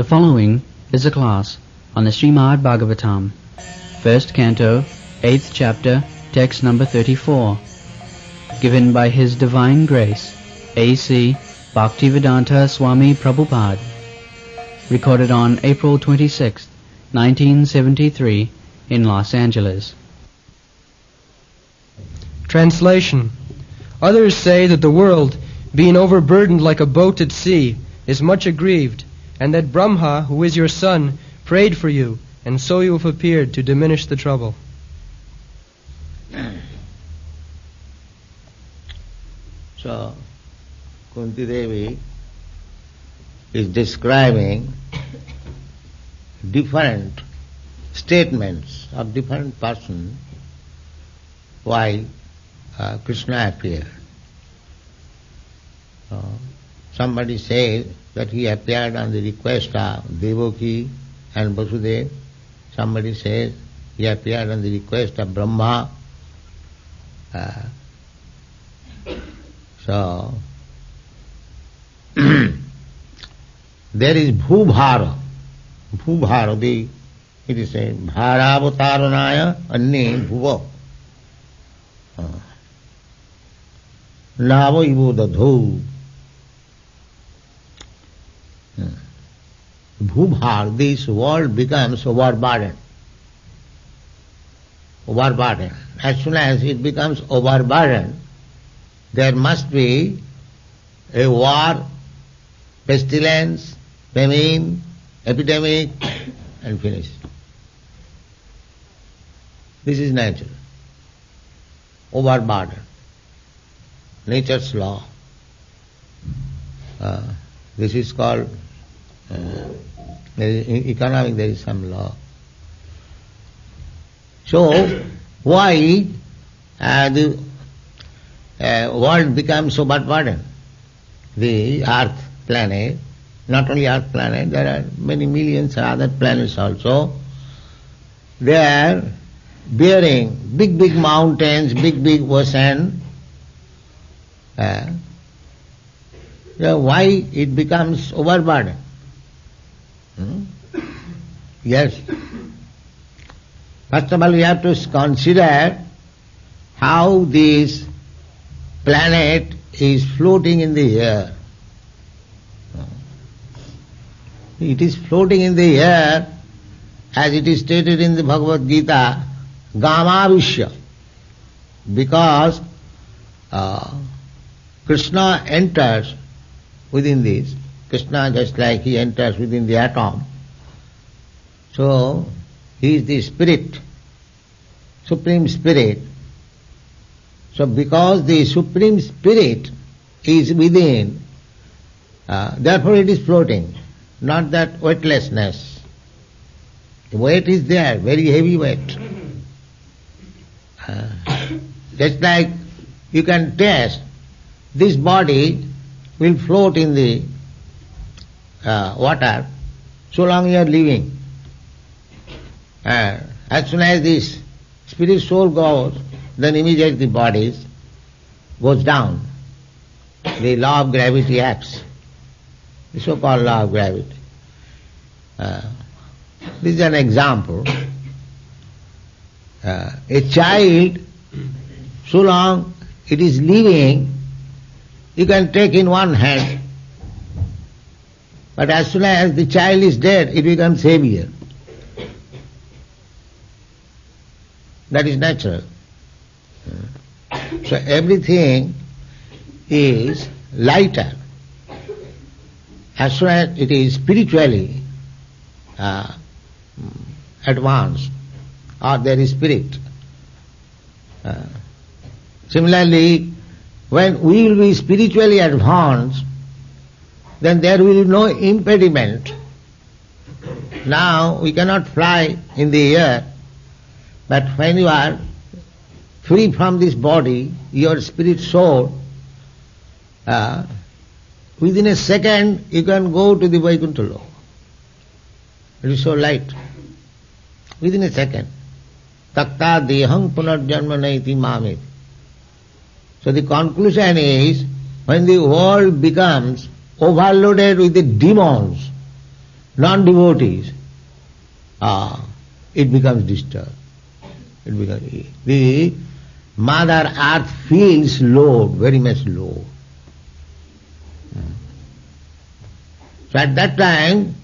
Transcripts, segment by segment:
The following is a class on the Srimad Bhagavatam, first canto, 8th chapter, text number 34, given by His Divine Grace, A.C. Bhaktivedanta Swami Prabhupada, recorded on April 26, 1973, in Los Angeles. Translation. Others say that the world, being overburdened like a boat at sea, is much aggrieved, and that Brahma, who is your son, prayed for you, and so you have appeared to diminish the trouble. So, Kunti Devi is describing different statements of different persons while Krishna appeared. Somebody says that he appeared on the request of Devaki and Vasudeva. Somebody says he appeared on the request of Brahma. So, there is Bhubhara. Bhubhara, it is said, Bharavatarunaya Anne Bhuva. Nava Ivo Dadho. Bhubhar, this world becomes overburdened. Overburdened. As soon as it becomes overburdened, there must be a war, pestilence, famine, epidemic, and finish. This is natural. Overburdened. Nature's law. This is called, in economic there is some law. So, why the world becomes overburdened? The earth planet, not only earth planet, there are many millions of other planets also. They are bearing big mountains, big ocean. Why it becomes overburdened? Yes. First of all, we have to consider how this planet is floating in the air. It is floating in the air, as it is stated in the Bhagavad Gita, Gamavishya, because Krishna enters within this. Krishna, just like he enters within the atom. So, he is the spirit, Supreme Spirit. So, because the Supreme Spirit is within, therefore it is floating, not that weightlessness. The weight is there, very heavy weight. Just like you can test, this body will float in the water so long you are living. As soon as this spirit soul goes, then immediately the body goes down. The law of gravity acts, the so-called law of gravity. This is an example. A child, so long it is living, you can take in one hand, but as soon as the child is dead, it becomes heavier. That is natural. So everything is lighter as soon as it is spiritually advanced, or there is spirit. Similarly, when we will be spiritually advanced, then there will be no impediment. Now we cannot fly in the air, but when you are free from this body, your spirit soul, within a second you can go to the Vaikuntha Loka. It is so light. Within a second. Takta dehang punarjanma naiti mameti. So the conclusion is, when the world becomes overloaded with the demons, non-devotees, it becomes disturbed. The Mother Earth feels low, very much low. So at that time,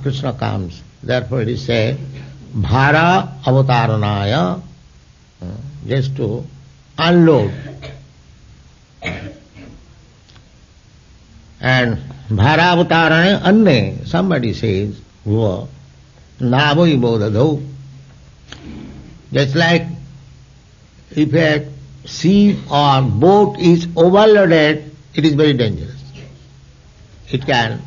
Krishna comes. Therefore it is said, Bhara Avataranaya, just to unload. And Bhara Avataranaya Anne, somebody says, Navai Bodhadho. Just like if a ship or boat is overloaded, it is very dangerous. It can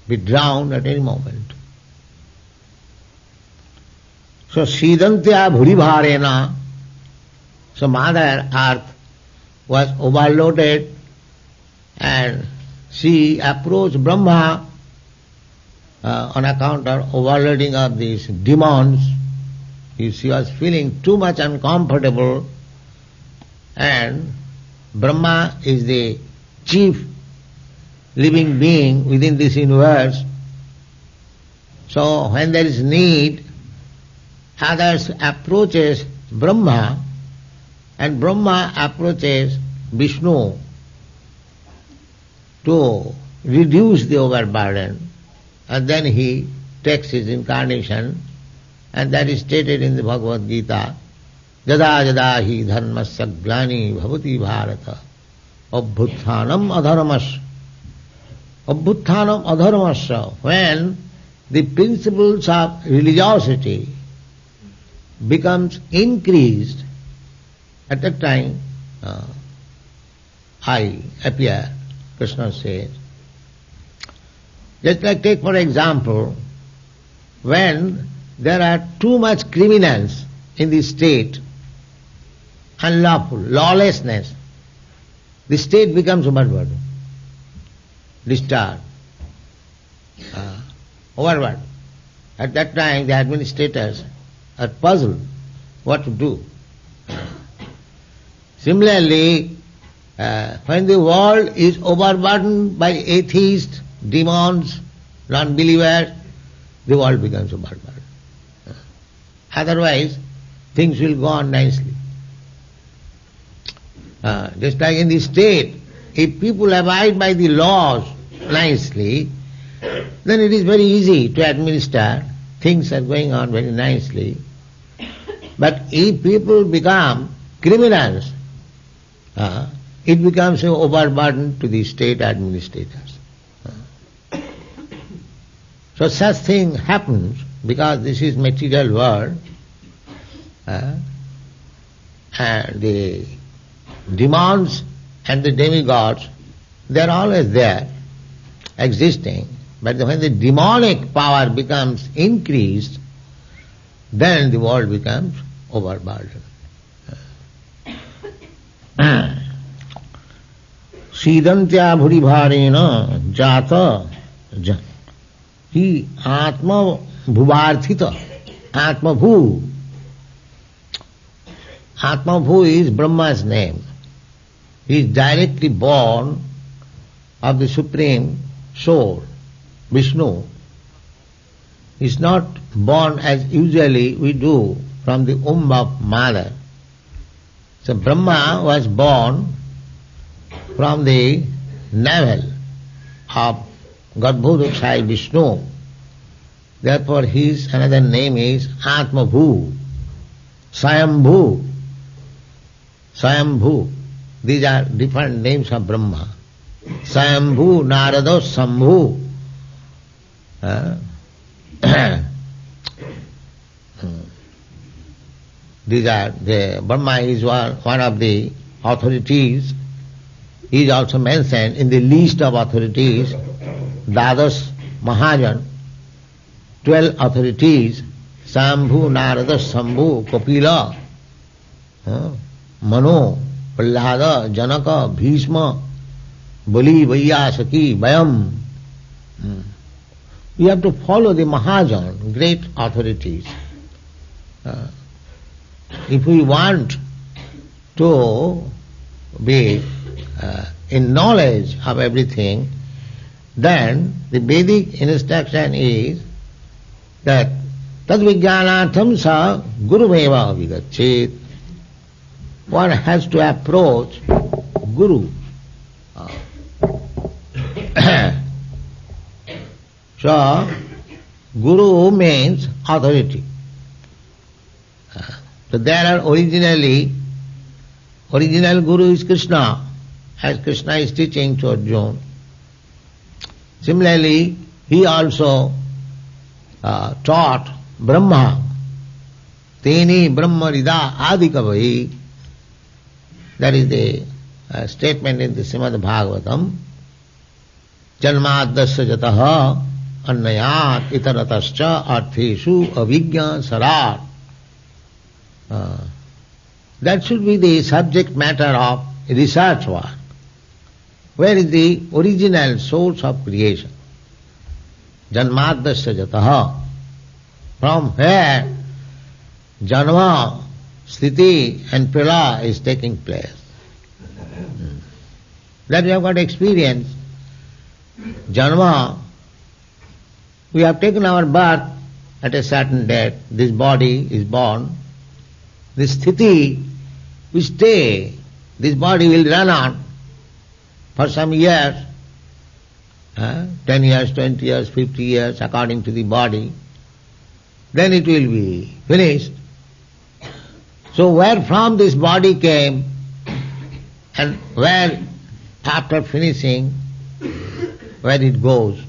be drowned at any moment. So Sidantya Bhuribharena, so Mother Earth was overloaded and she approached Brahma on account of overloading of these demons. She was feeling too much uncomfortable, and Brahma is the chief living being within this universe. So when there is need, others approaches Brahma and Brahma approaches Vishnu to reduce the overburden, and then he takes his incarnation, and that is stated in the Bhagavad Gita. Jada jada hi dharmasya glani bhavati bharata abhuthanam adharmasya. Abhuthanam adharmasya. When the principles of religiosity becomes increased, at that time I appear, Krishna says. Just like take for example, when there are too much criminals in the state, unlawful, lawlessness, the state becomes overburdened, disturbed, overburdened. At that time the administrators are puzzled what to do. Similarly, when the world is overburdened by atheists, demons, non-believers, the world becomes overburdened. Otherwise, things will go on nicely. Just like in the state, if people abide by the laws nicely, then it is very easy to administer. Things are going on very nicely. But if people become criminals, it becomes an overburden to the state administrators. So such thing happens because this is material world, and the demons and the demigods, they are always there, existing. But when the demonic power becomes increased, then the world becomes overburdened. Sidantya bhuribharena jata jan. He atma bhuvarthita. Atma bhu. Atma bhu is Brahma's name. He is directly born of the Supreme Soul, Vishnu. He is not born as usually we do from the womb of mother. So Brahma was born from the navel of Garbhodakshai Vishnu. Therefore his another name is Atma Bhu, Swayambhu. Swayambhu. These are different names of Brahma. Swayambhu, Narada, Sambhu. These are Brahma is one of the authorities. He is also mentioned in the list of authorities, Dadas Mahajan, 12 authorities, Sambhu, Narada, Sambhu, Kapila, Mano, Prahlada, Janaka, Bhishma, Bali, Vaiyasaki, Vayam. We have to follow the Mahajan, great authorities. If we want to be in knowledge of everything, then the Vedic instruction is that tad vijnanatham sa gurumeva vigachet. One has to approach Guru. So, Guru means authority. So there are original Guru is Krishna, as Krishna is teaching to Arjuna. Similarly, he also taught Brahma. Teni Brahma Rida Adikavai. That is the statement in the Srimad Bhagavatam. Janmadasya jataha annayat itaratascha artheshu avijñā sarat. That should be the subject matter of research work. Where is the original source of creation? Janmadasya jataha. From where Janma, Sthiti and Pralaya is taking place. That we have got experience. Janma, we have taken our birth at a certain date. This body is born. This Sthiti, we stay. This body will run on for some years, 10 years, 20 years, 50 years, according to the body. Then it will be finished. So where from this body came and where after finishing, where it goes.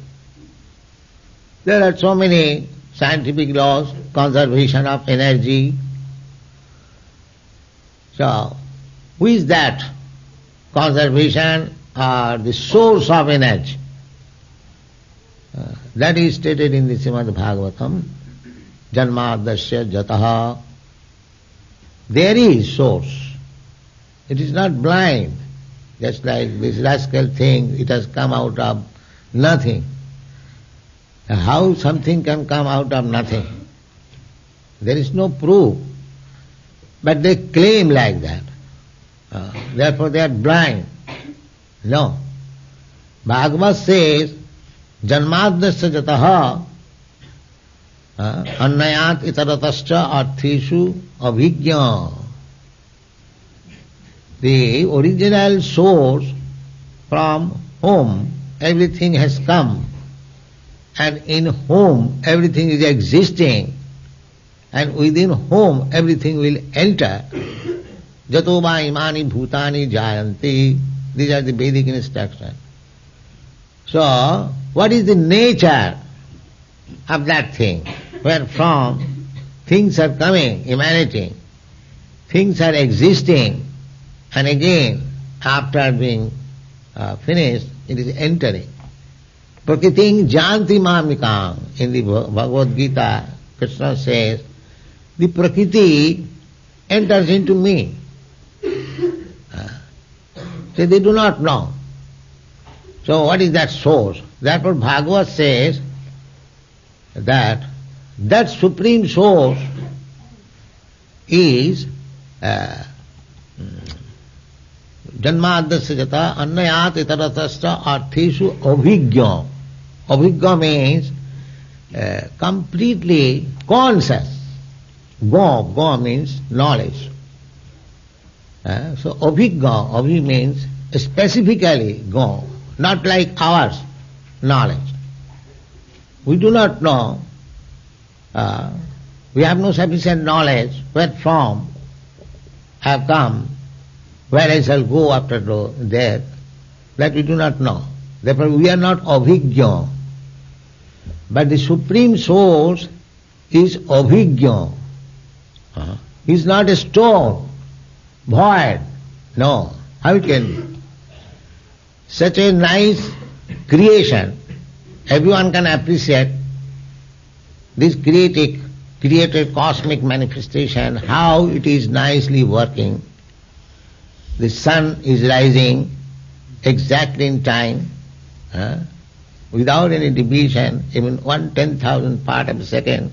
There are so many scientific laws, conservation of energy. So, who is that? Conservation or the source of energy? That is stated in the Srimad Bhagavatam. Janmadasya jataha. There is source. It is not blind. Just like this rascal thing, it has come out of nothing. How something can come out of nothing? There is no proof. But they claim like that. Therefore they are blind. No. Bhagavad says, Janmadasya jataha annayat itaratascha artheshu avijñā. The original source from whom everything has come and in whom everything is existing and within whom everything will enter. Jato va imani bhutani jayanti. These are the Vedic instructions. So, what is the nature of that thing? Where from things are coming, emanating, things are existing, and again, after being finished, it is entering. Prakriting janti mamikam. In the Bhagavad Gita, Krishna says, the Prakriti enters into me. So they do not know. So what is that source? Therefore Bhagavad says that supreme source is Janmadasya jata annayat itaratascha artheshu avijñā. Avijñā means completely conscious. Go means knowledge. So avijñā, avi means specifically go, not like ours knowledge. We do not know, we have no sufficient knowledge where from I have come, where I shall go after death, that we do not know. Therefore we are not avijñā. But the supreme source is avijñā. He is not a stone, void. No. How it can be? Such a nice creation, everyone can appreciate this created cosmic manifestation, how it is nicely working. The sun is rising exactly in time, without any deviation, even 1/10,000th part of a second.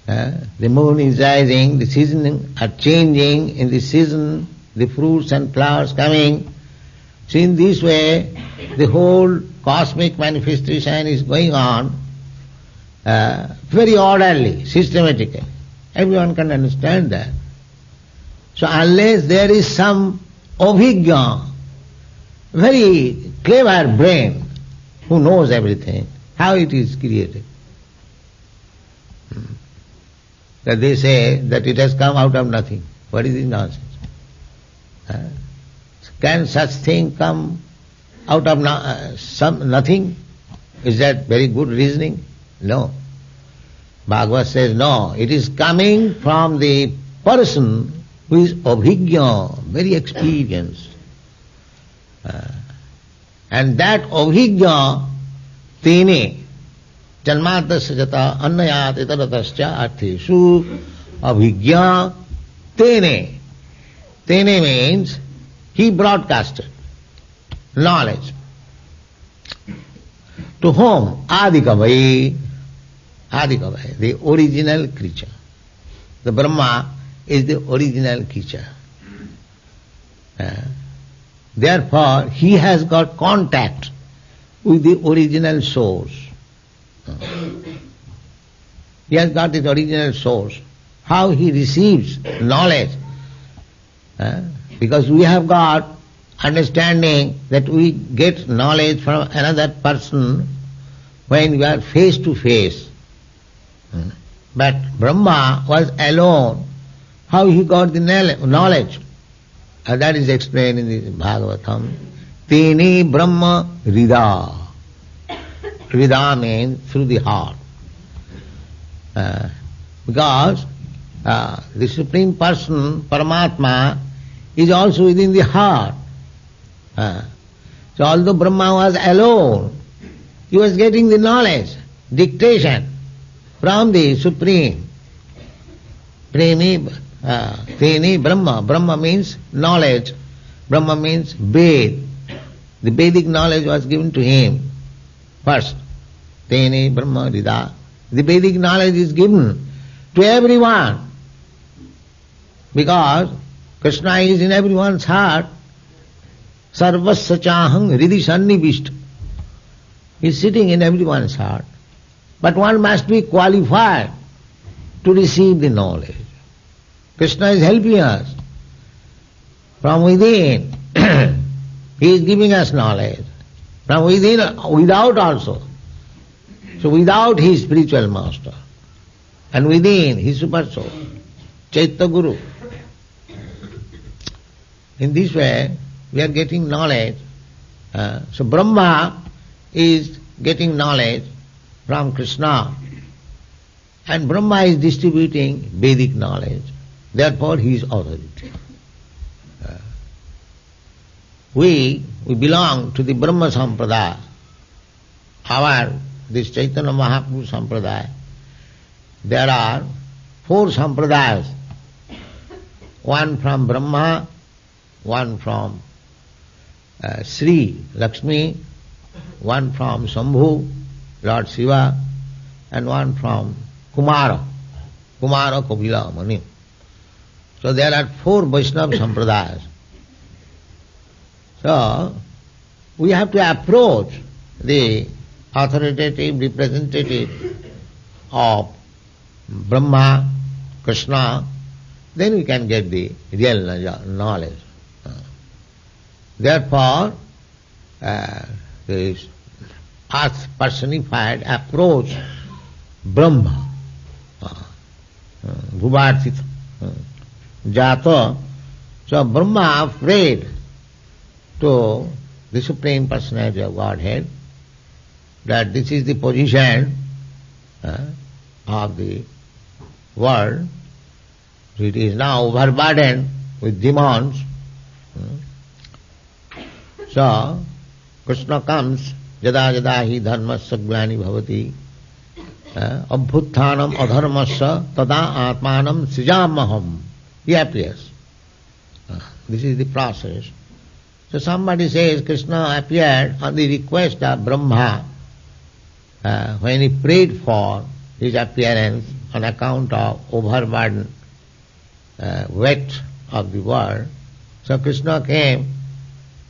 The moon is rising, the seasons are changing, in the season the fruits and flowers coming. So in this way, the whole cosmic manifestation is going on very orderly, systematically. Everyone can understand that. So unless there is some abhigya, very clever brain who knows everything, how it is created. That they say that it has come out of nothing. What is this nonsense? Can such thing come out of nothing? Is that very good reasoning? No. Bhagavad says no. It is coming from the person who is abhigya, very experienced. And that abhigya tene janmatasya jata annayat itaratasya artheshu abhigya tene. Tene means he broadcasted knowledge. To whom? Adikavai. Adikavai, the original creature. The Brahma is the original creature. Therefore, he has got contact with the original source. He has got his original source. How he receives knowledge? Because we have got understanding that we get knowledge from another person when we are face to face. But Brahma was alone. How he got the knowledge? That is explained in the Bhagavatam. Tene Brahma Rida. Rida means through the heart. Because the Supreme Person, Paramatma, is also within the heart. So although Brahma was alone, he was getting the knowledge, dictation from the Supreme. Premi, Teni Brahma. Brahma means knowledge. Brahma means Ved. The Vedic knowledge was given to him first. Teni Brahma Rida. The Vedic knowledge is given to everyone because Krishna is in everyone's heart. Sarvasya chahang hridi sannivishta. He is sitting in everyone's heart. But one must be qualified to receive the knowledge. Krishna is helping us from within. He is giving us knowledge. From within, without also. So without he is spiritual master. And within he is super soul. Chaitya Guru. In this way, we are getting knowledge. So Brahma is getting knowledge from Krishna. And Brahma is distributing Vedic knowledge. Therefore he is authority. We belong to the Brahma Sampradaya. This Chaitanya Mahaprabhu Sampradaya. There are 4 Sampradayas. One from Brahma, one from Sri Lakshmi, one from Shambhu, Lord Shiva, and one from Kumara Kapila Mani. So there are 4 Vaishnava Sampradayas. So we have to approach the authoritative representative of Brahma, Krishna, then we can get the real knowledge. Therefore, this earth personified approach Brahma, Bhuvarthita, Jata. So Brahma prayed to the Supreme Personality of Godhead that this is the position of the world. It is now overburdened with demons. So Krishna comes, jada jada hi dharmasya jnani bhavati abhuttanam adharmasya tada atmanam srijamaham. He appears. This is the process. So somebody says Krishna appeared on the request of Brahma when he prayed for his appearance on account of overburden, weight of the world. So Krishna came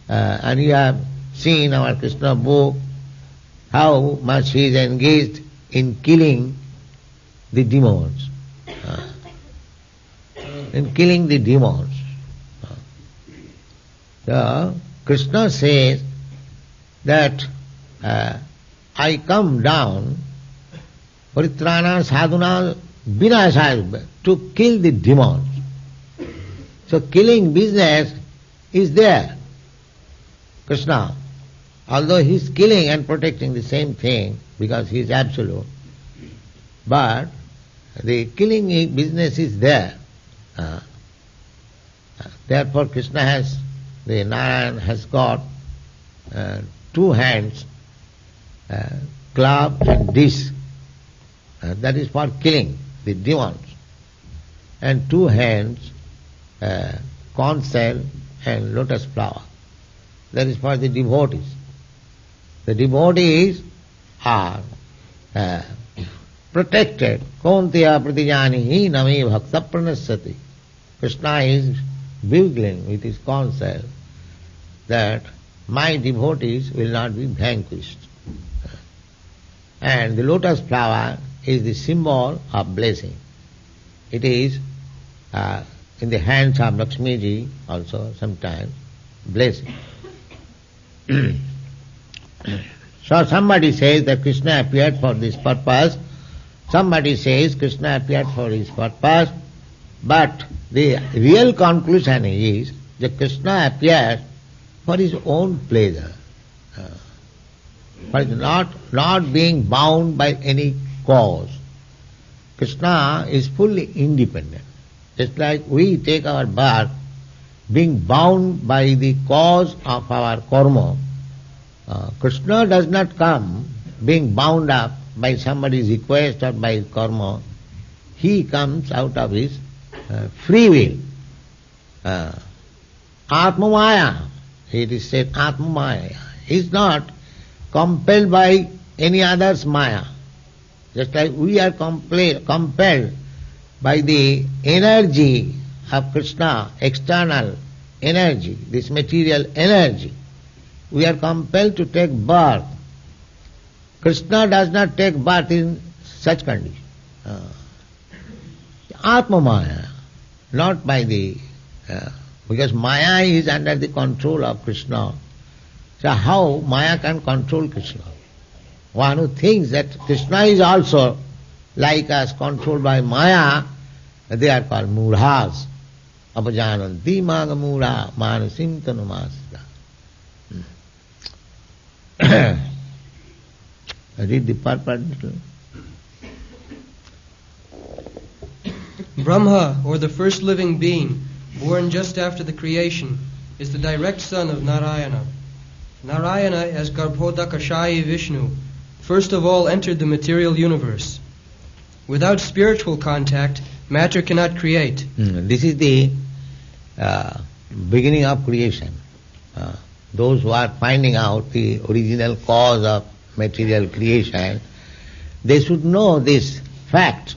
and you have seen our Krishna book how much he is engaged in killing the demons. In killing the demons. So, Krishna says that I come down paritrana sadhuna vinasaya to kill the demons. So killing business is there. Krishna, although he is killing and protecting the same thing because he is absolute, but the killing business is there. Therefore Krishna has, the Narayan has got two hands, club and dish. That is for killing the demons. And two hands, conch shell and lotus flower. That is for the devotees. The devotees are protected. Kaunteya pratijanihi nami bhakta pranasati. Krishna is bugling with his conch shell that my devotees will not be vanquished. And the lotus flower is the symbol of blessing. It is in the hands of Lakshmiji also sometimes blessing. So somebody says that Krishna appeared for this purpose, somebody says Krishna appeared for his purpose, but the real conclusion is that Krishna appeared for his own pleasure, for not being bound by any cause. Krishna is fully independent. Just like we take our birth being bound by the cause of our karma, Krishna does not come being bound up by somebody's request or by his karma. He comes out of his free will. Atma Maya, it is said Atma Maya. He is not compelled by any other's Maya. Just like we are compelled by the energy of Krishna, external energy, this material energy. We are compelled to take birth. Krishna does not take birth in such condition. Atma Maya, not by the... because Maya is under the control of Krishna. So how Maya can control Krishna? One who thinks that Krishna is also like us, controlled by Maya, they are called mudhas. Apajananti maga mudha manasim tanumasta. Read the purport. Brahma, or the first living being, born just after the creation, is the direct son of Narayana. Narayana, as Garbhodakashayi Vishnu, first of all entered the material universe. Without spiritual contact, matter cannot create. This is the beginning of creation. Those who are finding out the original cause of material creation, they should know this fact,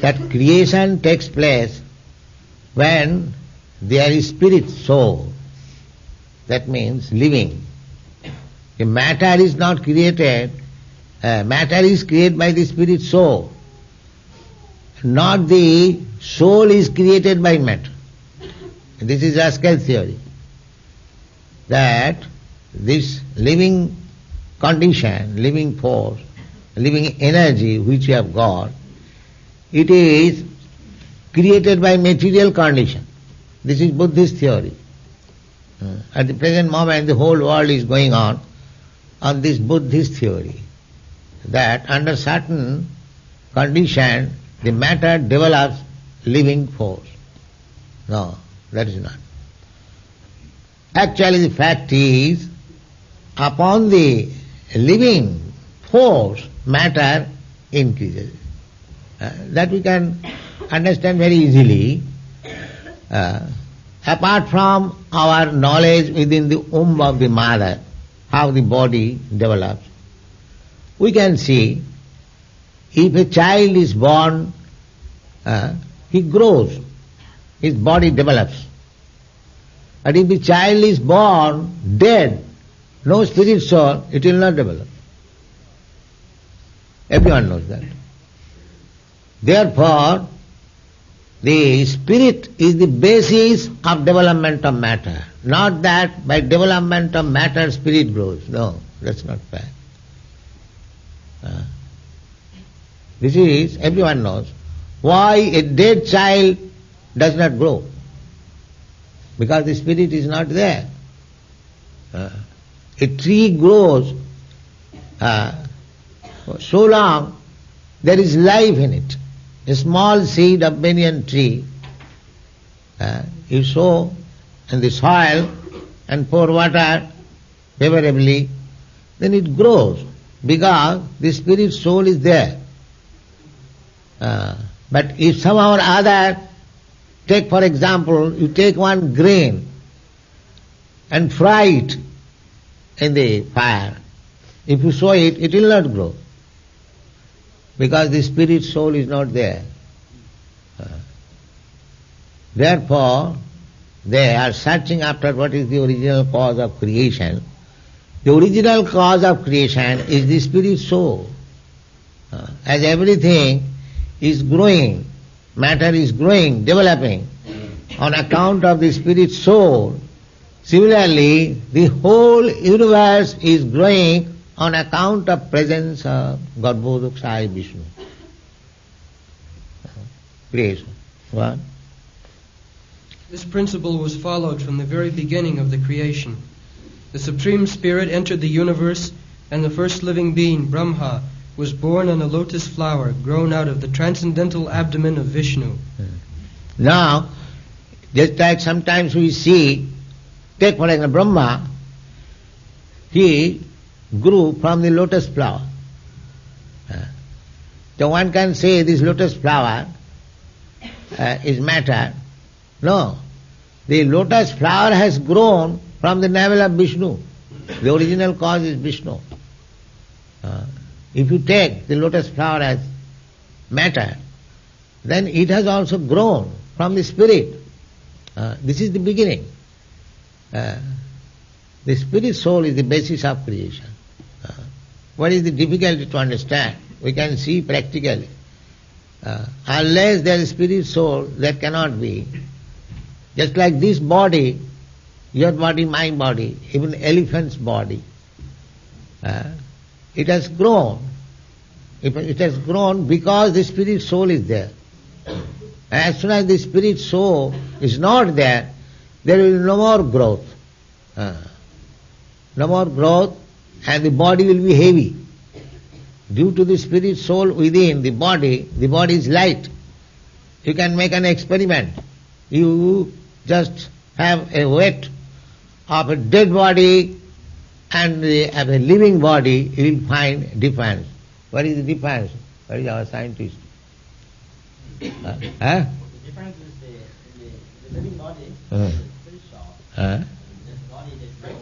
that creation takes place when there is spirit soul. That means living. The matter is not created, matter is created by the spirit soul. Not the soul is created by matter. This is Rascal theory. That this living condition, living force, living energy which we have got, it is created by material condition. This is Buddhist theory. At the present moment the whole world is going on this Buddhist theory, that under certain condition the matter develops living force. No, that is not. Actually the fact is, upon the living force, matter increases. That we can understand very easily. Apart from our knowledge within the womb of the mother, how the body develops, we can see if a child is born, he grows, his body develops. But if the child is born dead, no spirit soul, it will not develop. Everyone knows that. Therefore, the spirit is the basis of development of matter. Not that by development of matter spirit grows. No, that's not fair. This is, everyone knows, why a dead child does not grow. Because the spirit is not there. A tree grows so long there is life in it. A small seed of banyan tree, you sow in the soil and pour water favorably, then it grows because the spirit soul is there. But if somehow or other, take for example, you take one grain and fry it in the fire, if you sow it, it will not grow. Because the spirit soul is not there. Therefore, they are searching after what is the original cause of creation. The original cause of creation is the spirit soul. As everything is growing, matter is growing, developing, on account of the spirit soul, similarly, the whole universe is growing on account of presence of Garbhodakshaya Vishnu. Creation. What? This principle was followed from the very beginning of the creation. The Supreme Spirit entered the universe, and the first living being, Brahma, was born on a lotus flower grown out of the transcendental abdomen of Vishnu. Now, just like sometimes we see, take for example Brahma, he grew from the lotus flower. So one can say this lotus flower is matter. No. The lotus flower has grown from the navel of Vishnu. The original cause is Vishnu. If you take the lotus flower as matter, then it has also grown from the spirit. This is the beginning. The spirit soul is the basis of creation. What is the difficulty to understand? We can see practically. Unless there is spirit soul, that cannot be. Just like this body, your body, my body, even elephant's body, it has grown. It has grown because the spirit soul is there. As soon as the spirit soul is not there, there will be no more growth. No more growth, and the body will be heavy. Due to the spirit soul within the body is light. You can make an experiment. You just have a weight of a dead body and of a living body, you will find difference. What is the difference? What is our scientist? The difference is the living body is very sharp. The body is very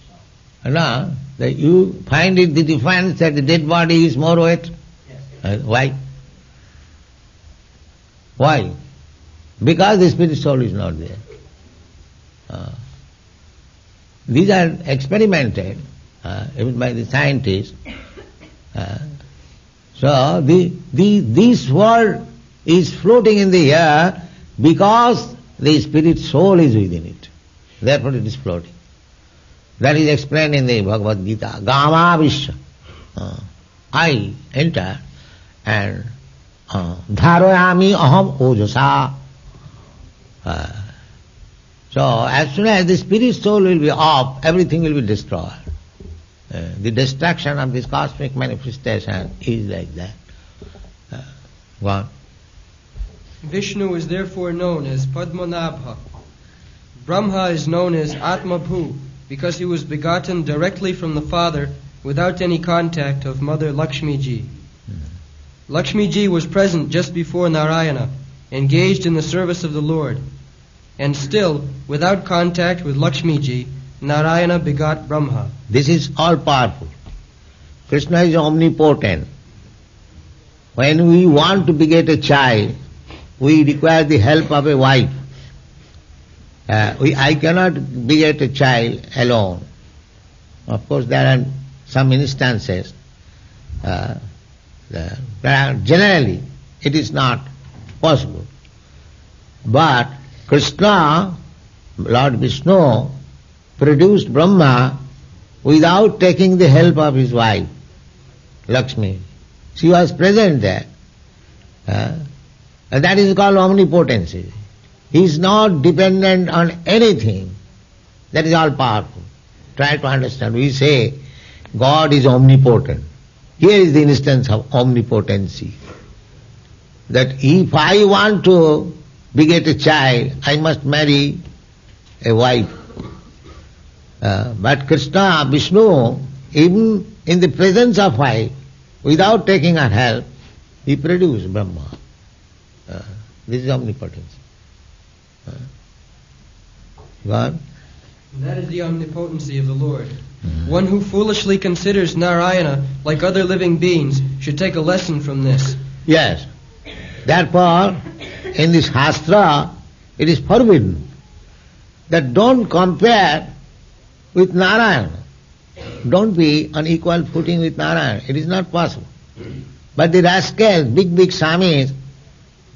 sharp. No, you find it the difference that the dead body is more weight? Yes. Why? Why? Because the spirit soul is not there. These are experimented even by the scientists. So this world is floating in the air because the spirit soul is within it. Therefore it is floating. That is explained in the Bhagavad Gita. Gama Vishya. I enter and dharayami aham ojasa. So as soon as the spirit soul will be off, everything will be destroyed. The destruction of this cosmic manifestation is like that. Go on. Vishnu is therefore known as Padmanabha. Brahma is known as Atmabhu because he was begotten directly from the Father without any contact of Mother Lakshmi Ji. Lakshmi Ji was present just before Narayana, engaged in the service of the Lord. And still, without contact with Lakshmi Ji, Narayana begot Brahma. This is all powerful. Krishna is omnipotent. When we want to beget a child, we require the help of a wife. I cannot beget a child alone. Of course, there are some instances Generally, it is not possible. But Krishna, Lord Vishnu, produced Brahma without taking the help of his wife, Lakshmi. She was present there. And that is called omnipotency. He is not dependent on anything. That is all powerful. Try to understand. We say God is omnipotent. Here is the instance of omnipotency. That if I want to beget a child, I must marry a wife. But Krishna, Vishnu, even in the presence of wife, without taking her help, he produced Brahma. This is omnipotence. God? That is the omnipotency of the Lord. One who foolishly considers Narayana like other living beings should take a lesson from this. Yes. Therefore, in this Shastra, it is forbidden that don't compare with Narayana. Don't be on equal footing with Narayana. It is not possible. But the rascals, big Swamis,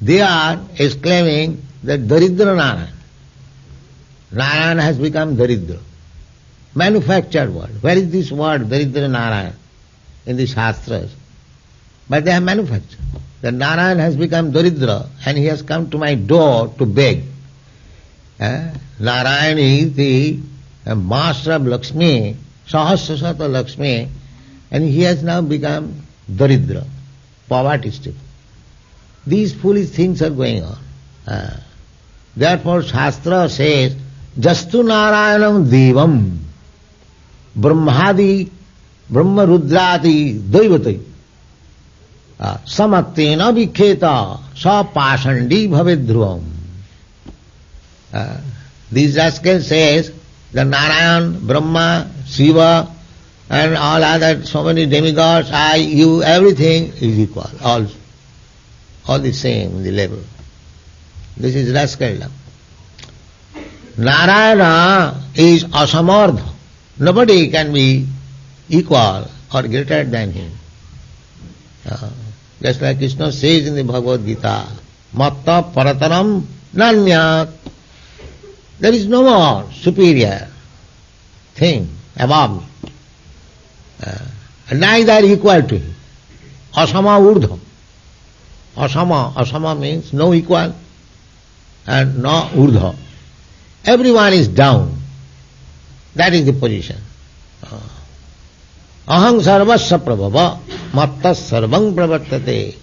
they are exclaiming that Daridra Narayana. Narayana has become Daridra. Manufactured word. Where is this word Daridra Narayana in the Shastras? But they have manufactured. That Narayana has become Daridra and he has come to my door to beg. Narayana is the master of Lakshmi, Sahasrasata Lakshmi, and he has now become Daridra, poverty stricken. These foolish things are going on. Therefore Shastra says, Jastu Narayanam Devam Brahmadi Brahma Rudradi Daivati Samattena Vikheta Sa Pasandi Bhavedhruvam. These rascals says the Narayan, Brahma, Shiva and all other so many demigods, I, you, everything is equal, all the same, the level. This is rascaldom. Narayana is asamardha. Nobody can be equal or greater than him. Just like Krishna says in the Bhagavad Gita, Matta Parataram Nanyat. There is no more superior thing above me. Neither equal to him. Asama urdha. Asama means no equal and no urdha. Everyone is down. That is the position. Aham sarvasya prabhava mattas sarvang pravartate.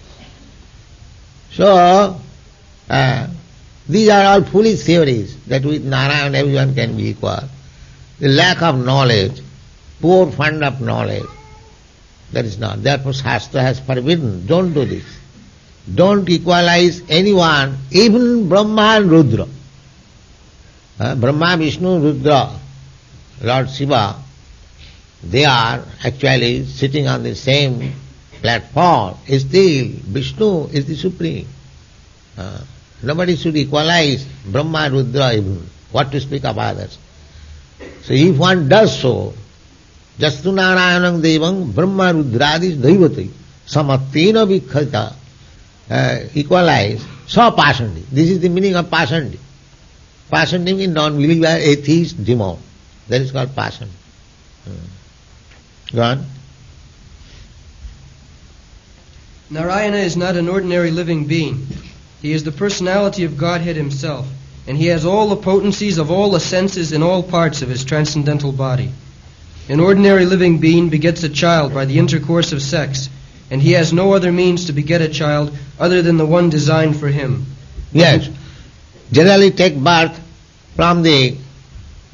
So, these are all foolish theories that with Narayana everyone can be equal. The lack of knowledge, poor fund of knowledge, that is not. Therefore Shastra has forbidden, don't do this. Don't equalize anyone, even Brahma and Rudra. Brahma, Vishnu, Rudra, Lord Shiva, they are actually sitting on the same platform. Still, Vishnu is the supreme. Nobody should equalize Brahma, Rudra even. What to speak of others? So if one does so, Jastu Narayanam Devam Brahma Rudradis Daivati Samattena Vikhata, equalize, Sa Pasandi. This is the meaning of Pasandi. Pasandi means non-believer, atheist, demon. That is called Pasandi. Go on. Narayana is not an ordinary living being. He is the personality of Godhead himself, and he has all the potencies of all the senses in all parts of his transcendental body. An ordinary living being begets a child by the intercourse of sex, and he has no other means to beget a child other than the one designed for him. Yes. Generally take birth from the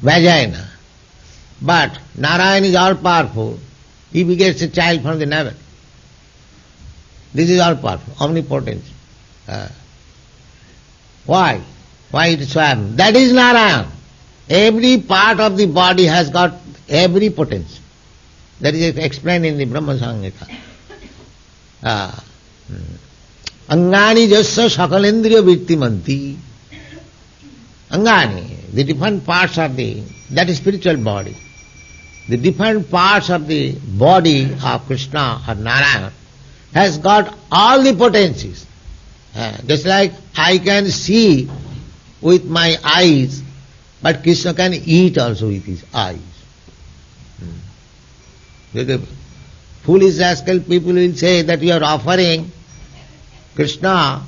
vagina. But Narayana is all powerful. He begets a child from the navel. This is all powerful, omnipotent. Why? Why it is so happened? That is Narayana. Every part of the body has got every potence. That is explained in the Brahma Samhita. Angani jasya sakalendriya vittimanti. Angani, the different parts of that is spiritual body. The different parts of the body of Krishna or Narayana, has got all the potencies. Just like I can see with my eyes, but Krishna can eat also with his eyes. The foolish rascal people will say that you are offering Krishna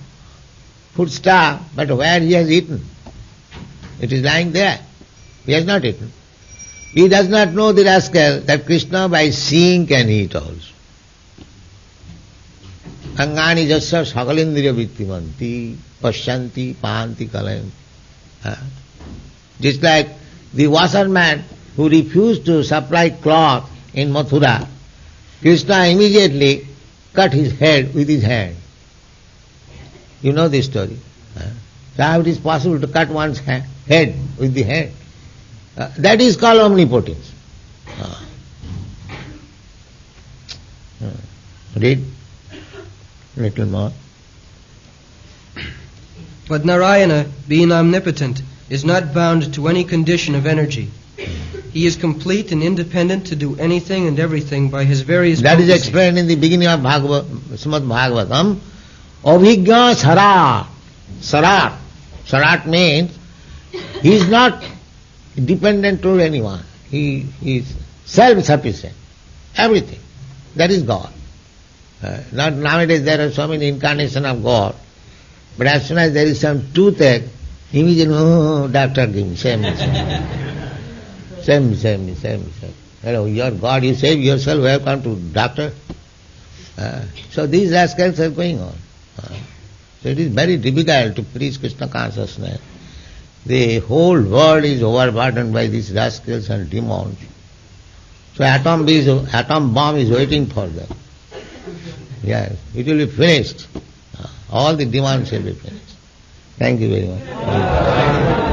foodstuff, but where he has eaten? It is lying there. He has not eaten. He does not know, the rascal, that Krishna by seeing can eat also. Angani jasya sakalindriya vittimanti pasyanti pahanti kalayam. Just like the washerman who refused to supply cloth in Mathura, Krishna immediately cut his head with his hand. You know this story. So how it is possible to cut one's head with the hand? That is called omnipotence. Read little more. But Narayana, being omnipotent, is not bound to any condition of energy. He is complete and independent to do anything and everything by his various That is potencies. explained in the beginning of Srimad Bhagavatam. Abhigya sarat. Sarat. Sarat means he is not dependent on anyone. He is self-sufficient. Everything. That is God. Nowadays there are so many incarnations of God. But as soon as there is some toothache, immediately, doctor give me, save me. Hello, you are God, you save yourself, welcome to doctor. So these rascals are going on. So it is very difficult to preach Krishna consciousness. The whole world is overburdened by these rascals and demons. So atom bomb is waiting for them. Yes, it will be finished. All the demons will be finished. Thank you very much.